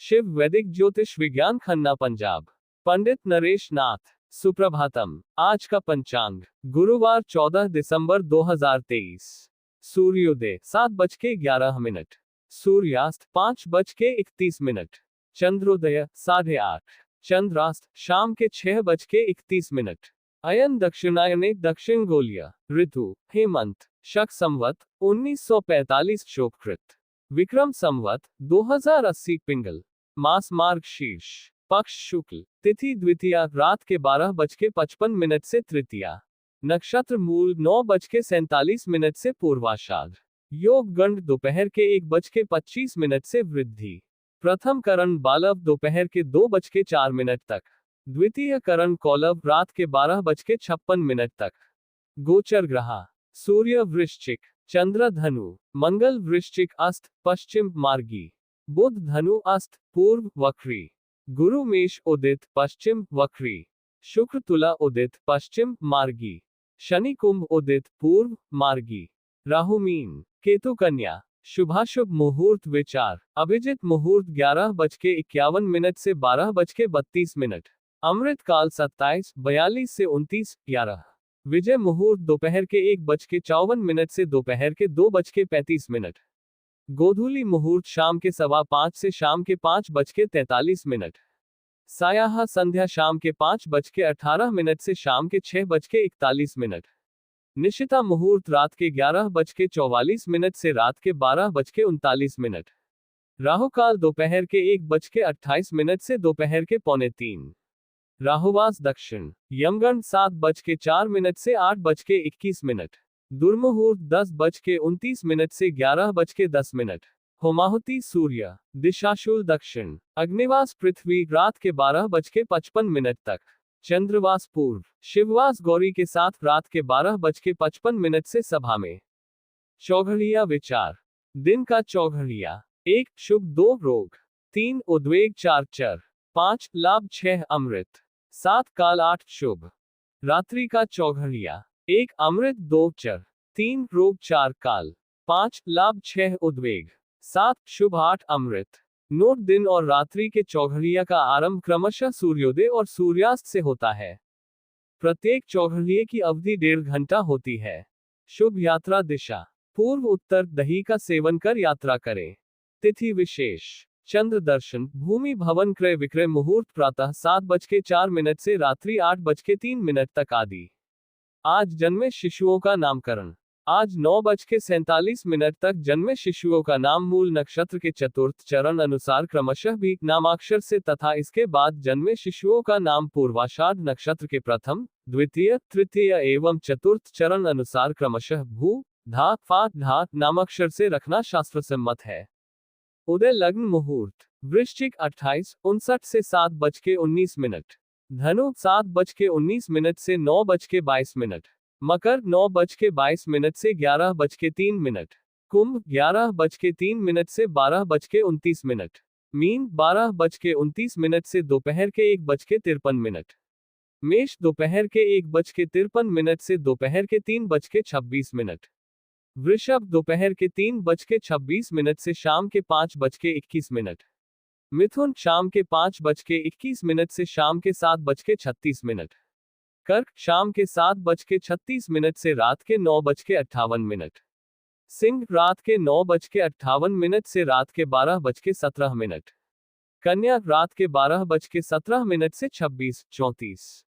शिव वैदिक ज्योतिष विज्ञान खन्ना पंजाब। पंडित नरेश नाथ। सुप्रभातम। आज का पंचांग गुरुवार 14 दिसंबर 2023। सूर्योदय 7:11। सूर्यास्त 5:31। चंद्रोदय 8:30। चंद्रास्त शाम के 6:31। अयन दक्षिणायने दक्षिण गोलीय। ऋतु हेमंत। शक संवत 1945 शोभकृत। विक्रम संवत 2080 पिंगल। मास मार्ग शीर्ष। पक्ष शुक्ल। तिथि द्वितीया रात के 12:55 से तृतीया। नक्षत्र मूल 9:47 से पूर्वाषाढ़। योग गंड दोपहर के 1:25 से वृद्धि। प्रथम करण बालव दोपहर के 2:04 तक। द्वितीय करण कौलव रात के 12:56 तक। गोचर ग्रह सूर्य वृश्चिक, चंद्र धनु, मंगल वृश्चिक अस्त पश्चिम मार्गी, बुध धनु अस्त पूर्व वक्री, गुरु मेष उदित पश्चिम वक्री, शुक्र तुला उदित पश्चिम मार्गी, शनि कुंभ उदित पूर्व मार्गी, राहु मीन, केतु कन्या। शुभाशुभ मुहूर्त विचार अभिजित मुहूर्त 11:51 से 12:32। अमृत काल 27:42 से 29:11। विजय मुहूर्त दोपहर के 1:54 से दोपहर के 2:35। गोधूली मुहूर्त शाम के 5:15 से शाम के 5:43। सायाह संध्या शाम के 5:18 से शाम के 6:41। निशिता मुहूर्त रात के 11:44 से रात के 12:39। राहुकाल दोपहर के 1:28 से दोपहर के 2:45। राहुवास दक्षिण। यमगंड 7:04 से 8:21। दुर्मुहूर्त 10:29 से 11:10। होमाहुति सूर्य। दिशाशूल दक्षिण। अग्निवास पृथ्वी रात के 12:55 तक। चंद्रवास पूर्व। शिववास गौरी के साथ रात के 12:55 से सभा में। चौघड़िया विचार दिन का चौघड़िया 1 शुभ 2 रोग 3 उद्वेग 4 चर 5 लाभ 6 अमृत 7 काल 8 शुभ। रात्रि का चौघड़िया 1 अमृत 2 चर 3 रोग 4 काल 5 लाभ 6 उद्वेग 7 शुभ 8 अमृत। नोट दिन और रात्रि के चौघड़िया का आरंभ क्रमशः सूर्योदय और सूर्यास्त से होता है। प्रत्येक चौघड़िए की अवधि 1.5 घंटा होती है। शुभ यात्रा दिशा पूर्व उत्तर। दही का सेवन कर यात्रा करें। तिथि विशेष चंद्र दर्शन भूमि भवन क्रय विक्रय मुहूर्त प्रातः 7:04 से रात्रि 8:03 तक आदि। आज जन्मे शिशुओं का नामकरण। आज 9:47 तक जन्मे शिशुओं का नाम मूल नक्षत्र के चतुर्थ चरण अनुसार क्रमशः भी नामाक्षर से तथा इसके बाद जन्मे शिशुओं का नाम पूर्वाषाढ़ नक्षत्र के प्रथम द्वितीय तृतीय एवं चतुर्थ चरण अनुसार क्रमशः भू धा फा धा नामाक्षर से रखना शास्त्र सम्मत है। उदय लग्न मुहूर्त वृश्चिक 28:59 से 7:19। धनु 7:19 से 9:22। मकर 9:22 से 11:03। कुंभ 11:03 से 12:29। मीन 12:29 से दोपहर के 1:53। मेष दोपहर के 1:53 से दोपहर के 3:26। वृषभ दोपहर के 3:26 से शाम के 5:21। मिथुन शाम के 5:21 से शाम के 7:36। कर्क शाम के 7:36 से रात के 9:58। सिंह रात के 9:58 से रात के 12:17। कन्या रात के 12:17 से 26:34।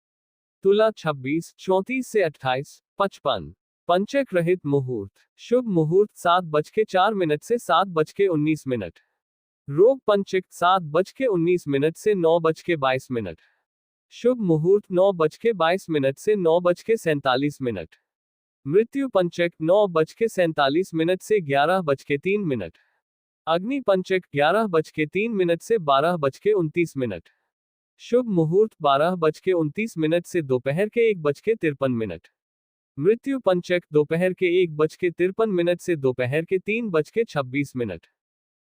तुला 26:34 से 28:55। पंचक रहित मुहूर्त शुभ मुहूर्त 7:04 से 7:19। रोग पंचक 7:19 से 9:22। शुभ मुहूर्त 9:22 से 9:47। मृत्यु पंचक 9:47 से 11:03। अग्नि पंचक 11:03 से 12:29। शुभ मुहूर्त 12:29 से दोपहर के 1:53। मृत्यु पंचक दोपहर के 1:53 से दोपहर के 3:26।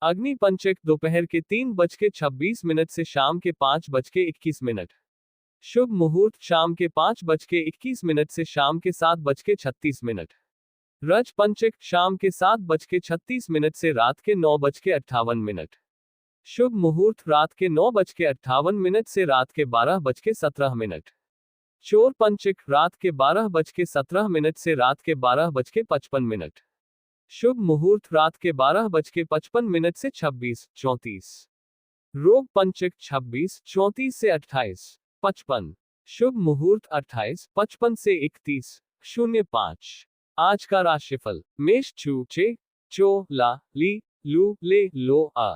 अग्नि पंचक दोपहर के 3:26 से शाम के 5:21। शुभ मुहूर्त शाम के 5:21 से शाम के 7:36। रज पंचक शाम के 7:36 से रात के 9:58। शुभ मुहूर्त रात के 9:58 से रात के 12:17। चोर पंचिक रात के 12:17 से रात के 12:55। शुभ मुहूर्त रात के 12:55 से 26:34। रोग पंचिक 26:34 से 28:55। शुभ मुहूर्त 28:55 से 31:05। आज का राशिफल मेष छू चे चो ला ली लू ले लो आ।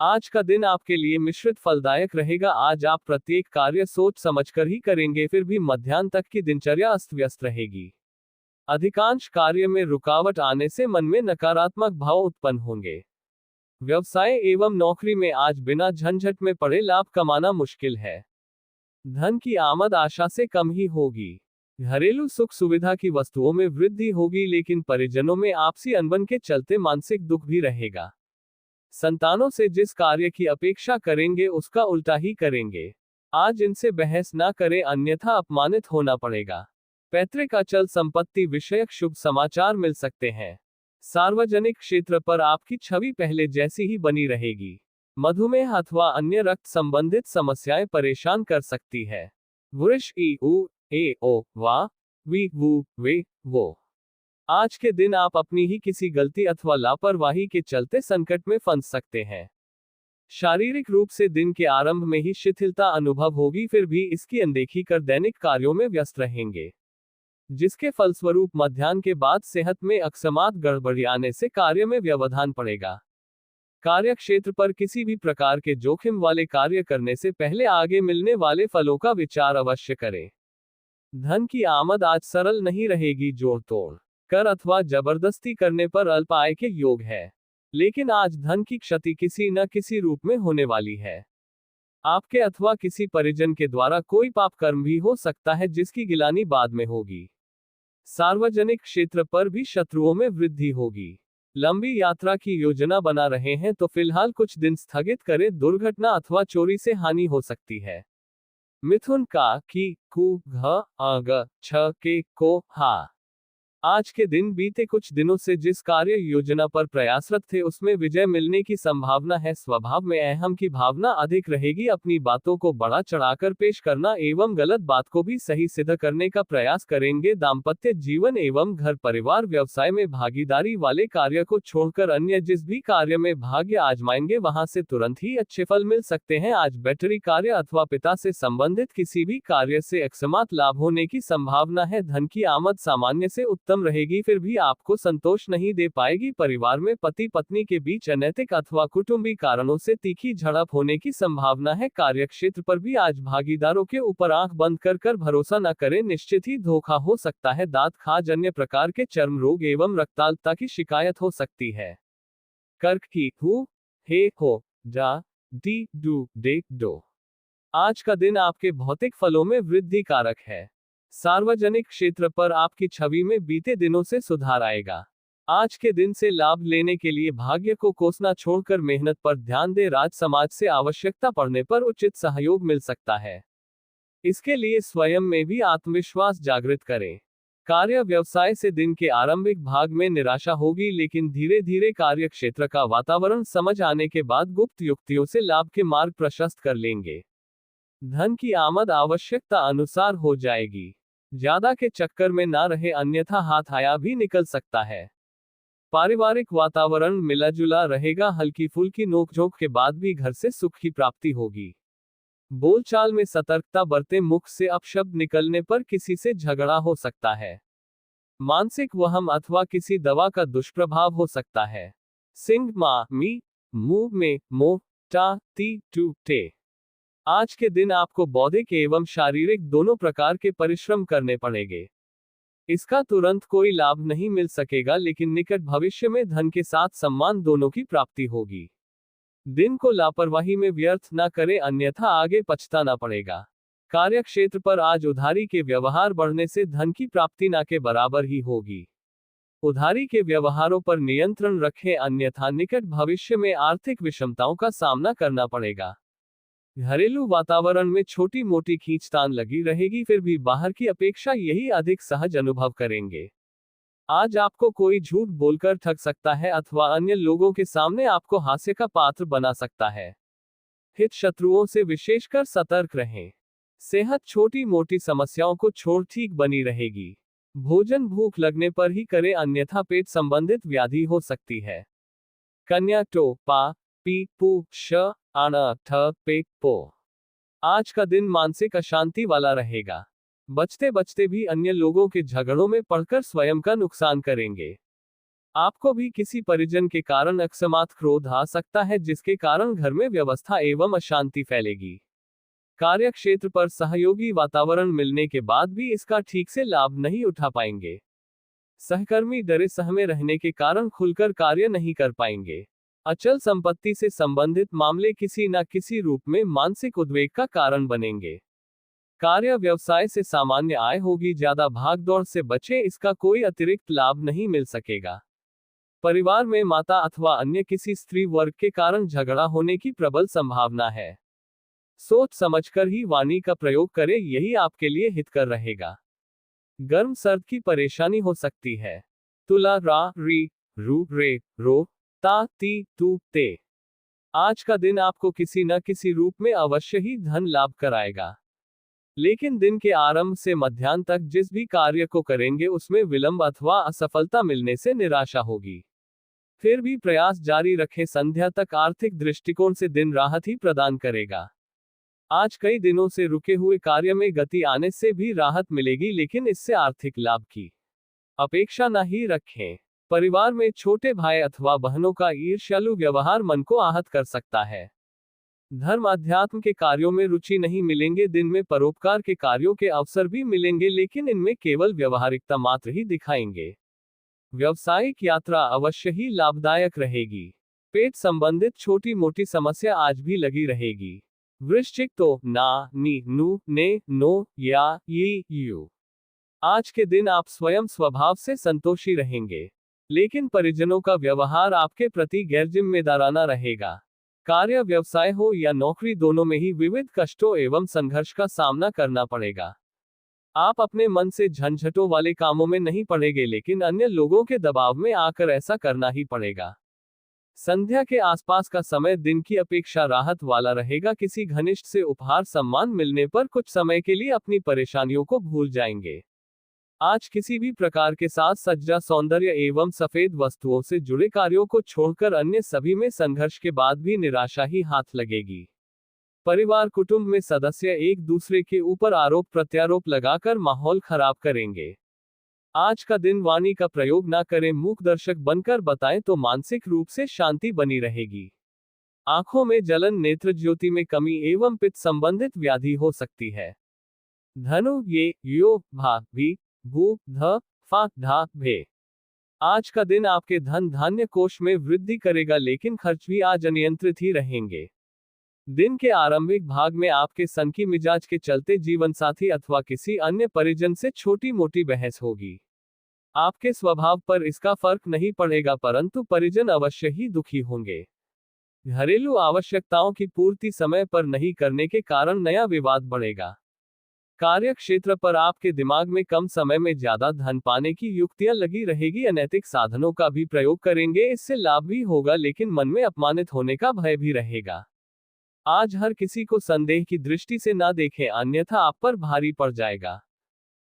आज का दिन आपके लिए मिश्रित फलदायक रहेगा। आज आप प्रत्येक कार्य सोच समझकर ही करेंगे, फिर भी मध्याह्न तक की दिनचर्या अस्त व्यस्त रहेगी। अधिकांश कार्य में रुकावट आने से मन में नकारात्मक भाव उत्पन्न होंगे। व्यवसाय एवं नौकरी में आज बिना झंझट में पड़े लाभ कमाना मुश्किल है। धन की आमद आशा से कम ही होगी। घरेलू सुख सुविधा की वस्तुओं में वृद्धि होगी, लेकिन परिजनों में आपसी अनबन के चलते मानसिक दुख भी रहेगा। संतानों से जिस कार्य की अपेक्षा करेंगे उसका उल्टा ही करेंगे। आज इनसे बहस ना करें, अन्यथा अपमानित होना पड़ेगा। पैतृक अचल संपत्ति विषयक शुभ समाचार मिल सकते हैं। सार्वजनिक क्षेत्र पर आपकी छवि पहले जैसी ही बनी रहेगी। मधुमेह अथवा अन्य रक्त संबंधित समस्याएं परेशान कर सकती है। वृष ई उ ए ओ वा वी वू वे वो। आज के दिन आप अपनी ही किसी गलती अथवा लापरवाही के चलते संकट में फंस सकते हैं। शारीरिक रूप से दिन के आरंभ में ही शिथिलता अनुभव होगी, फिर भी इसकी अनदेखी कर दैनिक कार्यों में व्यस्त रहेंगे, जिसके फलस्वरूप मध्याह्न के बाद सेहत में अकस्मात गड़बड़ियाने से कार्य में व्यवधान पड़ेगा। कार्य क्षेत्र पर किसी भी प्रकार के जोखिम वाले कार्य करने से पहले आगे मिलने वाले फलों का विचार अवश्य करें। धन की आमद आज सरल नहीं रहेगी। जोड़ तोड़ कर अथवा जबरदस्ती करने पर अल्प आय के योग है, लेकिन आज धन की क्षति किसी न किसी रूप में होने वाली है। आपके अथवा किसी परिजन के द्वारा कोई पाप कर्म भी हो सकता है, जिसकी गिलानी बाद में होगी। सार्वजनिक क्षेत्र पर भी शत्रुओं में वृद्धि होगी। लंबी यात्रा की योजना बना रहे हैं तो फिलहाल कुछ दिन स्थगित करें, दुर्घटना अथवा चोरी से हानि हो सकती है। मिथुन का की कु घ अ छ के को हा। आज के दिन बीते कुछ दिनों से जिस कार्य योजना पर प्रयासरत थे उसमें विजय मिलने की संभावना है। स्वभाव में अहम की भावना अधिक रहेगी। अपनी बातों को बढ़ा चढ़ाकर पेश करना एवं गलत बात को भी सही सिद्ध करने का प्रयास करेंगे। दाम्पत्य जीवन एवं घर परिवार व्यवसाय में भागीदारी वाले कार्य को छोड़कर अन्य जिस भी कार्य में भाग्य आजमाएंगे वहां से तुरंत ही अच्छे फल मिल सकते हैं। आज बैटरी कार्य अथवा पिता से संबंधित किसी भी कार्य से अकस्मात लाभ होने की संभावना है। धन की आमद सामान्य से उत्तम रहेगी, फिर भी आपको संतोष नहीं दे पाएगी। परिवार में पति पत्नी के बीच अनैतिक अथवा कुटुंबी कारणों से तीखी झड़प होने की संभावना है। कार्यक्षेत्र पर भी आज भागीदारों के ऊपर आंख बंद कर भरोसा न करें, निश्चित ही धोखा हो सकता है। दांत खाज, अन्य प्रकार के चर्म रोग एवं रक्ताल्पता की शिकायत हो सकती है। कर्क की हु हे हो डा डी डू डे डो। आज का दिन आपके भौतिक फलों में वृद्धि कारक है। सार्वजनिक क्षेत्र पर आपकी छवि में बीते दिनों से सुधार आएगा। आज के दिन से लाभ लेने के लिए भाग्य को कोसना छोड़कर मेहनत पर ध्यान दें। राज समाज से आवश्यकता पड़ने पर उचित सहयोग मिल सकता है। इसके लिए स्वयं में भी आत्मविश्वास जागृत करें। कार्य व्यवसाय से दिन के आरंभिक भाग में निराशा होगी, लेकिन धीरे धीरे कार्य क्षेत्र का वातावरण समझ आने के बाद गुप्त युक्तियों से लाभ के मार्ग प्रशस्त कर लेंगे। धन की आमद आवश्यकता अनुसार हो जाएगी। ज्यादा के चक्कर में ना रहे, अन्यथा हाथ आया भी निकल सकता है। पारिवारिक वातावरण मिला जुला रहेगा। हल्की फुल्की नोकझोंक के बाद भी घर से सुख की प्राप्ति होगी। बोलचाल में सतर्कता बरतें, मुख से अपशब्द निकलने पर किसी से झगड़ा हो सकता है। मानसिक वहम अथवा किसी दवा का दुष्प्रभाव हो सकता है। सिंह मा मी मुंह में मोह टा ती टू टे। आज के दिन आपको बौद्धिक एवं शारीरिक दोनों प्रकार के परिश्रम करने पड़ेंगे। इसका तुरंत कोई लाभ नहीं मिल सकेगा, लेकिन निकट भविष्य में धन के साथ सम्मान दोनों की प्राप्ति होगी। दिन को लापरवाही में व्यर्थ न करें, अन्यथा आगे पछताना पड़ेगा। कार्यक्षेत्र पर आज उधारी के व्यवहार बढ़ने से धन की प्राप्ति न के बराबर ही होगी। उधारी के व्यवहारों पर नियंत्रण रखें, अन्यथा निकट भविष्य में आर्थिक विषमताओं का सामना करना पड़ेगा। घरेलू वातावरण में छोटी मोटी खींचतान लगी रहेगी, फिर भी बाहर की अपेक्षा यही अधिक सहज अनुभव करेंगे। आज आपको कोई झूठ बोलकर ठग सकता है अथवा अन्य लोगों के सामने आपको हास्य का पात्र बना सकता है। हित शत्रुओं से विशेषकर सतर्क रहें। सेहत छोटी मोटी समस्याओं को छोड़ ठीक बनी रहेगी। भोजन भूख लगने पर ही करें, अन्यथा पेट संबंधित व्याधि हो सकती है। कन्या टो पा पी पू श आण ठ पे पो। आज का दिन मानसिक अशांति वाला रहेगा। बचते बचते भी अन्य लोगों के झगड़ों में पड़कर स्वयं का नुकसान करेंगे। आपको भी किसी परिजन के कारण अकस्मात क्रोध आ सकता है, जिसके कारण घर में व्यवस्था एवं अशांति फैलेगी। कार्य क्षेत्र पर सहयोगी वातावरण मिलने के बाद भी इसका ठीक से लाभ नहीं उठा पाएंगे। सहकर्मी डरे सहमे रहने के कारण खुलकर कार्य नहीं कर पाएंगे। अचल संपत्ति से संबंधित मामले किसी न किसी रूप में मानसिक उद्वेग का कारण बनेंगे। कार्य व्यवसाय से सामान्य आय होगी, ज्यादा भागदौड़ से बचें, इसका कोई अतिरिक्त लाभ नहीं मिल सकेगा। परिवार में माता अथवा अन्य किसी स्त्री वर्ग के कारण झगड़ा होने की प्रबल संभावना है। सोच समझकर ही वाणी का प्रयोग करें, यही आपके लिए हितकर रहेगा। गर्म सर्द की परेशानी हो सकती है। तुला रा री रू रे रो ता ती तू ते। आज का दिन आपको किसी न किसी रूप में अवश्य ही धन लाभ कराएगा, लेकिन दिन के आरंभ से मध्याह्न तक जिस भी कार्य को करेंगे उसमें विलंब अथवा असफलता मिलने से निराशा होगी। फिर भी प्रयास जारी रखें, संध्या तक आर्थिक दृष्टिकोण से दिन राहत ही प्रदान करेगा। आज कई दिनों से रुके हुए कार्य में गति आने से भी राहत मिलेगी, लेकिन इससे आर्थिक लाभ की अपेक्षा न ही रखें। परिवार में छोटे भाई अथवा बहनों का ईर्ष्यालु व्यवहार मन को आहत कर सकता है। धर्म अध्यात्म के कार्यों में रुचि नहीं मिलेंगे। दिन में परोपकार के कार्यों के अवसर भी मिलेंगे, लेकिन इनमें केवल व्यवहारिकता मात्र ही दिखाएंगे। व्यावसायिक यात्रा अवश्य ही लाभदायक रहेगी। पेट संबंधित छोटी मोटी समस्या आज भी लगी रहेगी। वृश्चिक तो ना नी नु ने नो या ये यू। आज के दिन आप स्वयं स्वभाव से संतोषी रहेंगे, लेकिन परिजनों का व्यवहार आपके प्रति गैर जिम्मेदाराना रहेगा। कार्य व्यवसाय हो या नौकरी, दोनों में ही विविध कष्टों एवं संघर्ष का सामना करना पड़ेगा। आप अपने मन से झंझटों वाले कामों में नहीं पड़ेंगे, लेकिन अन्य लोगों के दबाव में आकर ऐसा करना ही पड़ेगा। संध्या के आसपास का समय दिन की अपेक्षा राहत वाला रहेगा। किसी घनिष्ठ से उपहार सम्मान मिलने पर कुछ समय के लिए अपनी परेशानियों को भूल जाएंगे। आज किसी भी प्रकार के साथ सज्जा, सौंदर्य एवं सफेद वस्तुओं से जुड़े कार्यों को छोड़कर अन्य सभी में संघर्ष के बाद भी निराशा ही हाथ लगेगी। परिवार कुटुंब में सदस्य एक दूसरे के ऊपर आरोप प्रत्यारोप लगाकर माहौल खराब करेंगे। आज का दिन वाणी का प्रयोग ना करें, मूक दर्शक बनकर बताएं तो मानसिक रूप से शांति बनी रहेगी। आंखों में जलन, नेत्र ज्योति में कमी एवं पित्त संबंधित व्याधि हो सकती है। धनु ये यो भा भी भू ध फा ढा भे। आज का दिन आपके धन धान्य कोष में वृद्धि करेगा, लेकिन खर्च भी आज अनियंत्रित ही रहेंगे। दिन के आरंभिक भाग में आपके सनकी मिजाज के चलते जीवन साथी अथवा किसी अन्य परिजन से छोटी मोटी बहस होगी। आपके स्वभाव पर इसका फर्क नहीं पड़ेगा, परंतु परिजन अवश्य ही दुखी होंगे। घरेलू आवश्यकताओं की पूर्ति समय पर नहीं करने के कारण नया विवाद बढ़ेगा। कार्य क्षेत्र पर आपके दिमाग में कम समय में ज्यादा धन पाने की युक्तियां लगी रहेगी। अनैतिक साधनों का भी प्रयोग करेंगे, इससे लाभ भी होगा, लेकिन मन में अपमानित होने का भय भी रहेगा। आज हर किसी को संदेह की दृष्टि से ना देखें, अन्यथा आप पर भारी पड़ जाएगा।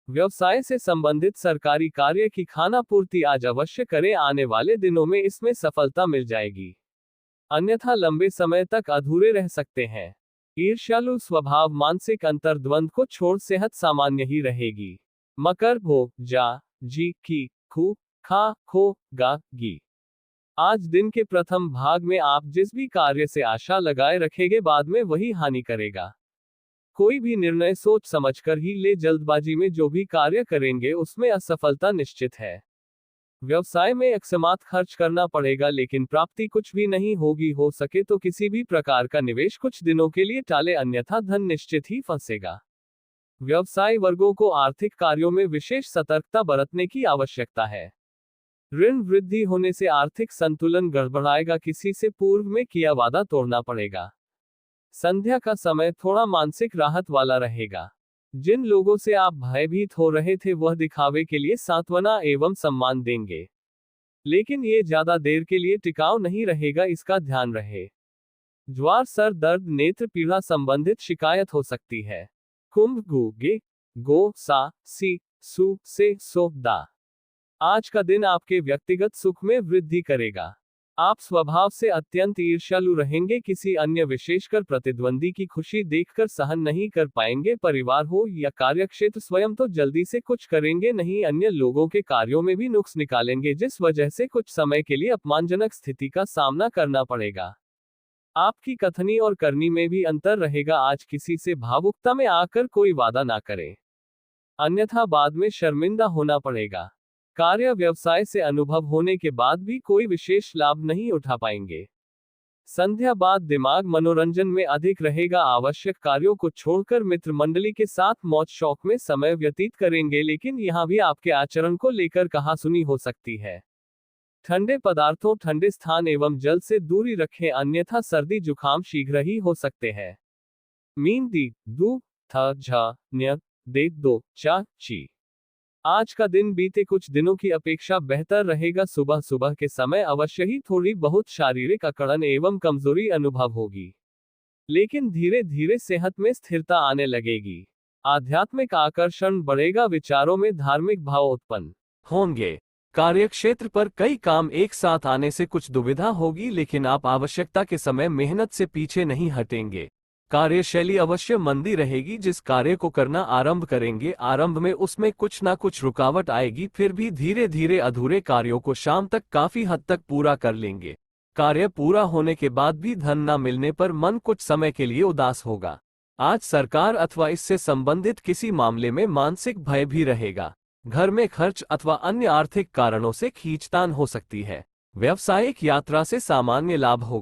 व्यवसाय से संबंधित सरकारी कार्य की खानापूर्ति आज अवश्य करें, आने वाले दिनों में इसमें सफलता मिल जाएगी, अन्यथा लंबे समय तक अधूरे रह सकते हैं। ईर्ष्यालु स्वभाव, मानसिक अंतर्द्वंद को छोड़ सेहत सामान्य ही रहेगी। मकर भो जा जी की खू खा खो गा गी। आज दिन के प्रथम भाग में आप जिस भी कार्य से आशा लगाए रखेंगे, बाद में वही हानि करेगा। कोई भी निर्णय सोच समझकर ही ले, जल्दबाजी में जो भी कार्य करेंगे उसमें असफलता निश्चित है। व्यवसाय में अकस्मात खर्च करना पड़ेगा, लेकिन प्राप्ति कुछ भी नहीं होगी। हो सके तो किसी भी प्रकार का निवेश कुछ दिनों के लिए टाले, अन्यथा धन निश्चित ही फंसेगा। व्यवसाय वर्गों को आर्थिक कार्यों में विशेष सतर्कता बरतने की आवश्यकता है। ऋण वृद्धि होने से आर्थिक संतुलन गड़बड़ाएगा, किसी से पूर्व में किया वादा तोड़ना पड़ेगा। संध्या का समय थोड़ा मानसिक राहत वाला रहेगा। जिन लोगों से आप भयभीत हो रहे थे वह दिखावे के लिए सांत्वना एवं सम्मान देंगे, लेकिन ये ज्यादा देर के लिए टिकाऊ नहीं रहेगा, इसका ध्यान रहे। ज्वार, सर दर्द, नेत्र पीड़ा संबंधित शिकायत हो सकती है। कुंभ, गु, गे, गो, सा, सी, सु, से, सो, दा। आज का दिन आपके व्यक्तिगत सुख में वृद्धि करेगा। आप स्वभाव से अत्यंत ईर्ष्यालु रहेंगे, किसी अन्य विशेषकर प्रतिद्वंदी की खुशी देखकर सहन नहीं कर पाएंगे। परिवार हो या कार्यक्षेत्र, स्वयं तो जल्दी से कुछ करेंगे नहीं, अन्य लोगों के कार्यों में भी नुक्स निकालेंगे, जिस वजह से कुछ समय के लिए अपमानजनक स्थिति का सामना करना पड़ेगा। आपकी कथनी और करनी में भी अंतर रहेगा। आज किसी से भावुकता में आकर कोई वादा ना करें, अन्यथा बाद में शर्मिंदा होना पड़ेगा। कार्य व्यवसाय से अनुभव होने के बाद भी कोई विशेष लाभ नहीं उठा पाएंगे। संध्या बाद दिमाग मनोरंजन में अधिक रहेगा। आवश्यक कार्यों को छोड़कर मित्र मंडली के साथ मौज शौक में समय व्यतीत करेंगे, लेकिन यहाँ भी आपके आचरण को लेकर कहासुनी हो सकती है। ठंडे पदार्थों, ठंडे स्थान एवं जल से दूरी रखें, अन्यथा सर्दी जुकाम शीघ्र ही हो सकते हैं। मीन, दी, दू, थ, झ, न्य, दे, दो, चा, ची। आज का दिन बीते कुछ दिनों की अपेक्षा बेहतर रहेगा। सुबह सुबह के समय अवश्य ही थोड़ी बहुत शारीरिक अकड़न एवं कमजोरी अनुभव होगी, लेकिन धीरे धीरे सेहत में स्थिरता आने लगेगी। आध्यात्मिक आकर्षण बढ़ेगा, विचारों में धार्मिक भाव उत्पन्न होंगे। कार्यक्षेत्र पर कई काम एक साथ आने से कुछ दुविधा होगी, लेकिन आप आवश्यकता के समय मेहनत से पीछे नहीं हटेंगे। कार्यशैली अवश्य मंदी रहेगी। जिस कार्य को करना आरंभ करेंगे, आरंभ में उसमें कुछ ना कुछ रुकावट आएगी, फिर भी धीरे धीरे अधूरे कार्यों को शाम तक काफी हद तक पूरा कर लेंगे। कार्य पूरा होने के बाद भी धन न मिलने पर मन कुछ समय के लिए उदास होगा। आज सरकार अथवा इससे संबंधित किसी मामले में मानसिक भय भी रहेगा। घर में खर्च अथवा अन्य आर्थिक कारणों से खींचतान हो सकती है। व्यावसायिक यात्रा से सामान्य लाभ होगा।